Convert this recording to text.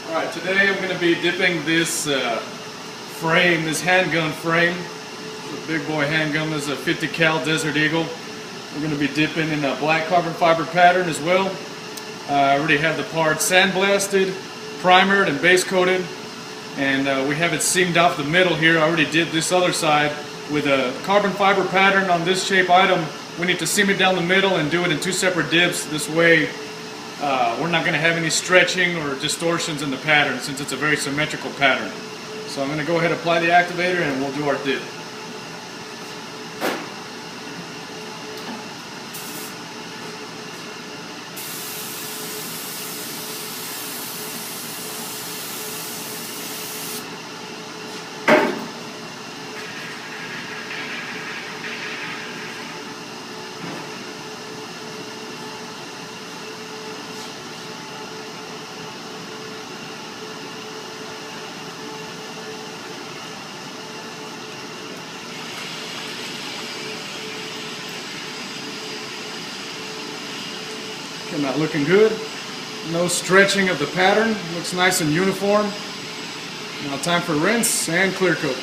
Alright, today I'm going to be dipping this frame, this handgun frame. It's a big boy handgun. This is a 50 cal Desert Eagle. We're going to be dipping in a black carbon fiber pattern as well. I already have the part sandblasted, primered, and base coated. And we have it seamed off the middle here. I already did this other side with a carbon fiber pattern on this shape item. We need to seam it down the middle and do it in two separate dips. This way we're not going to have any stretching or distortions in the pattern since it's a very symmetrical pattern. So I'm going to go ahead and apply the activator and we'll do our dip. Came out looking good. No stretching of the pattern. Looks nice and uniform. Now time for rinse and clear coat.